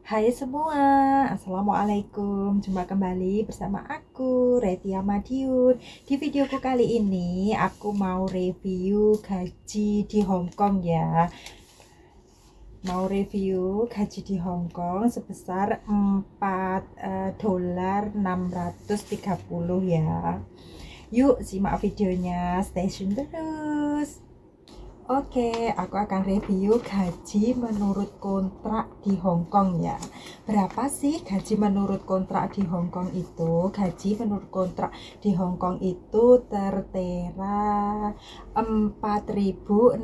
Hai semua, Assalamualaikum. Jumpa kembali bersama aku, Retia Madiun. Di videoku kali ini, aku mau review gaji di Hong Kong ya. Mau review gaji di Hong Kong sebesar 4 dolar 630 ya. Yuk simak videonya, stay tune terus. Oke, aku akan review gaji menurut kontrak di Hong Kong ya. Berapa sih gaji menurut kontrak di Hong Kong itu? Gaji menurut kontrak di Hong Kong itu tertera 4.630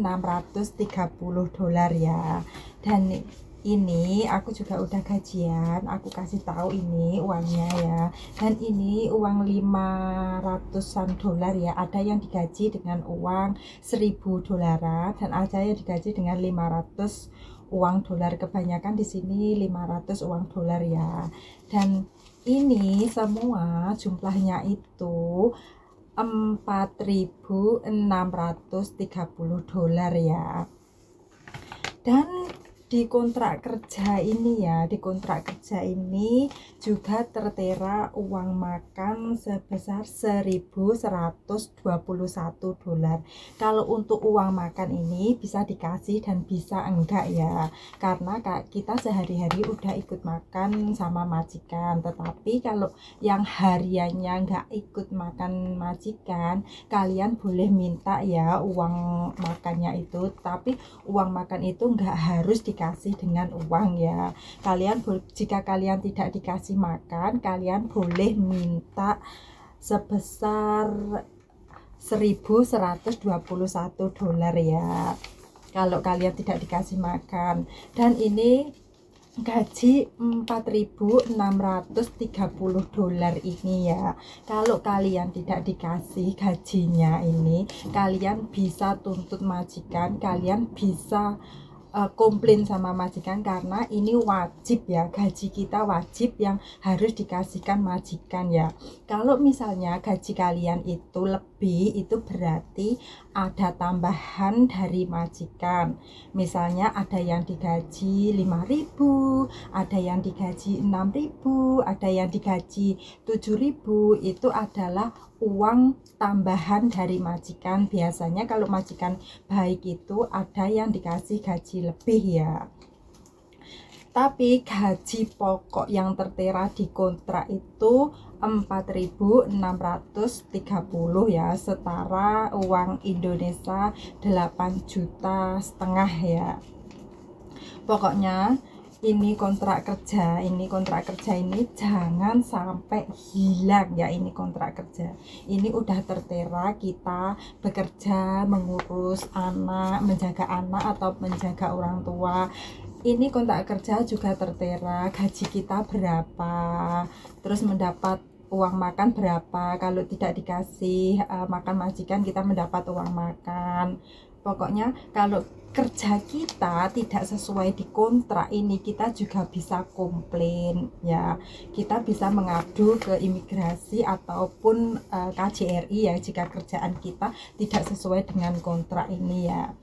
dolar ya. Dan ini aku juga udah gajian, aku kasih tahu ini uangnya ya. Dan ini uang 500-an dolar ya. Ada yang digaji dengan uang 1000 dolaran dan ada yang digaji dengan 500 uang dolar. Kebanyakan di sini 500 uang dolar ya. Dan ini semua jumlahnya itu 4.630 dolar ya. Dan di kontrak kerja ini ya, di kontrak kerja ini juga tertera uang makan sebesar 1.121 dolar. Kalau untuk uang makan ini bisa dikasih dan bisa enggak ya, karena kita sehari-hari udah ikut makan sama majikan. Tetapi kalau yang hariannya enggak ikut makan majikan, kalian boleh minta ya uang makannya itu, tapi uang makan itu enggak harus dikasih dengan uang ya. Jika kalian tidak dikasih makan, kalian boleh minta sebesar 1.121 dolar ya, kalau kalian tidak dikasih makan. Dan ini gaji 4.630 dolar ini ya. Kalau kalian tidak dikasih gajinya ini, kalian bisa tuntut majikan, kalian bisa komplain sama majikan, karena ini wajib ya, gaji kita wajib yang harus dikasihkan majikan ya. Kalau misalnya gaji kalian itu lebih, itu berarti ada tambahan dari majikan. Misalnya ada yang digaji 5.000, ada yang digaji 6.000, ada yang digaji 7.000, itu adalah uang tambahan dari majikan. Biasanya kalau majikan baik itu ada yang dikasih gaji lebih ya. Tapi gaji pokok yang tertera di kontrak itu 4.630 ya, setara uang Indonesia 8,5 juta ya. Pokoknya ini kontrak kerja ini jangan sampai hilang ya. Ini kontrak kerja ini udah tertera, kita bekerja mengurus anak, menjaga anak atau menjaga orang tua. Ini kontrak kerja juga tertera gaji kita berapa, terus mendapat uang makan berapa. Kalau tidak dikasih makan majikan, kita mendapat uang makan. Pokoknya kalau kerja kita tidak sesuai di kontrak ini, kita juga bisa komplain ya. Kita bisa mengadu ke imigrasi ataupun KJRI ya, jika kerjaan kita tidak sesuai dengan kontrak ini ya.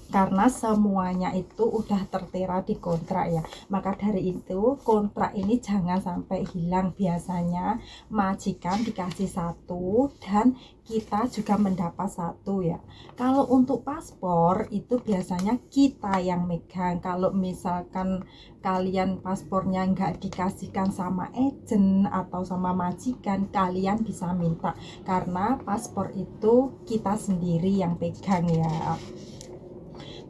Karena semuanya itu udah tertera di kontrak ya. Maka dari itu kontrak ini jangan sampai hilang. Biasanya majikan dikasih satu dan kita juga mendapat satu ya. Kalau untuk paspor itu biasanya kita yang megang. Kalau misalkan kalian paspornya nggak dikasihkan sama agent atau sama majikan, kalian bisa minta, karena paspor itu kita sendiri yang pegang ya.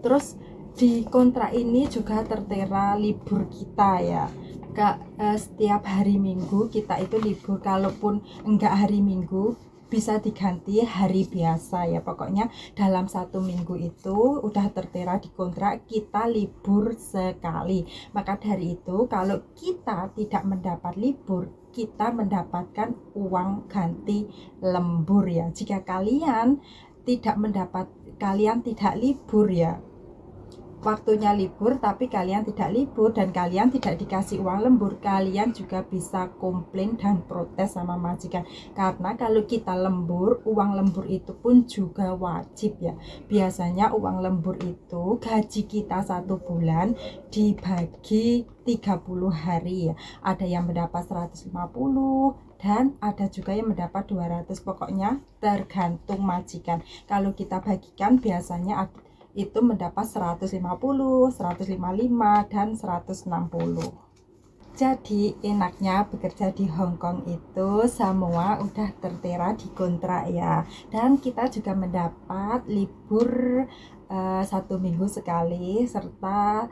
Terus di kontrak ini juga tertera libur kita ya. Setiap hari Minggu kita itu libur. Kalaupun enggak hari Minggu, bisa diganti hari biasa ya. Pokoknya dalam satu minggu itu udah tertera di kontrak kita libur sekali. Maka dari itu kalau kita tidak mendapat libur, kita mendapatkan uang ganti lembur ya. Jika kalian tidak libur ya, waktunya libur tapi kalian tidak libur dan kalian tidak dikasih uang lembur, kalian juga bisa komplain dan protes sama majikan. Karena kalau kita lembur, uang lembur itu pun juga wajib ya. Biasanya uang lembur itu gaji kita 1 bulan dibagi 30 hari ya. Ada yang mendapat 150 dan ada juga yang mendapat 200. Pokoknya tergantung majikan. Kalau kita bagikan biasanya itu mendapat 150, 155 dan 160. Jadi enaknya bekerja di Hong Kong itu semua udah tertera di kontrak ya. Dan kita juga mendapat libur 1 minggu sekali, serta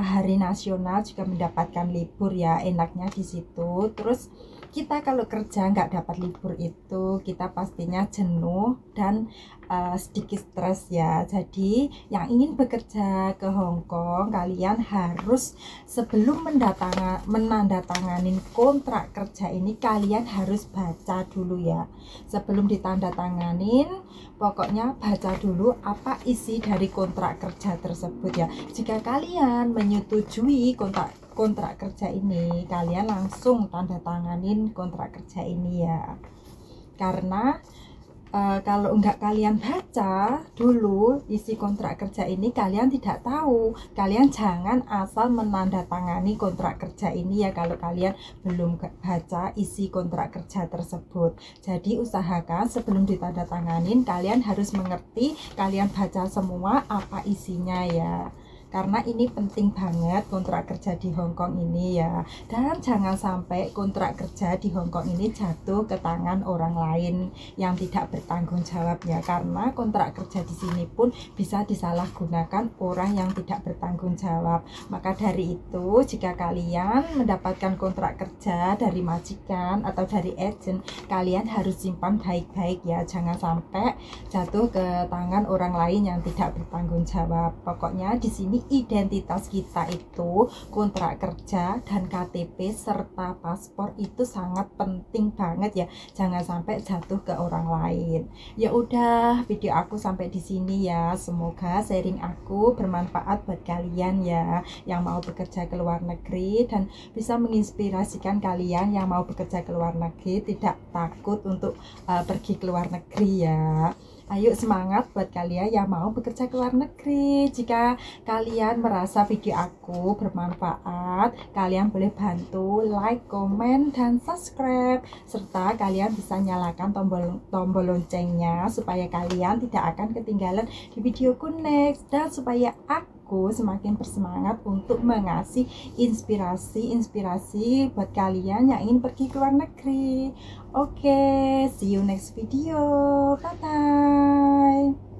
hari nasional juga mendapatkan libur ya. Enaknya di situ. Terus kita kalau kerja nggak dapat libur itu kita pastinya jenuh dan sedikit stres ya. Jadi yang ingin bekerja ke Hong Kong, kalian harus sebelum menandatanganin kontrak kerja ini, kalian harus baca dulu ya. Sebelum ditandatanganin, pokoknya baca dulu apa isi dari kontrak kerja tersebut ya. Jika kalian menyetujui kontrak kerja ini, kalian langsung tanda tanganin kontrak kerja ini ya. Karena kalau enggak kalian baca dulu isi kontrak kerja ini, kalian tidak tahu. Kalian jangan asal menandatangani kontrak kerja ini ya kalau kalian belum baca isi kontrak kerja tersebut. Jadi usahakan sebelum ditandatanganin kalian harus mengerti, kalian baca semua apa isinya ya. Karena ini penting banget kontrak kerja di Hong Kong ini ya. Dan jangan sampai kontrak kerja di Hong Kong ini jatuh ke tangan orang lain yang tidak bertanggung jawab ya. Karena kontrak kerja di sini pun bisa disalahgunakan orang yang tidak bertanggung jawab. Maka dari itu, jika kalian mendapatkan kontrak kerja dari majikan atau dari agen, kalian harus simpan baik-baik ya. Jangan sampai jatuh ke tangan orang lain yang tidak bertanggung jawab. Pokoknya di sini identitas kita itu kontrak kerja dan KTP serta paspor itu sangat penting banget ya. Jangan sampai jatuh ke orang lain. Ya udah, video aku sampai di sini ya. Semoga sharing aku bermanfaat buat kalian ya yang mau bekerja ke luar negeri, dan bisa menginspirasikan kalian yang mau bekerja ke luar negeri tidak takut untuk pergi ke luar negeri ya. Ayo semangat buat kalian yang mau bekerja ke luar negeri. Jika kalian merasa video aku bermanfaat, kalian boleh bantu like, komen, dan subscribe. Serta kalian bisa nyalakan tombol loncengnya supaya kalian tidak akan ketinggalan di videoku next. Dan supaya aku semakin bersemangat untuk mengasih inspirasi buat kalian yang ingin pergi ke luar negeri. Oke, see you next video. Bye bye.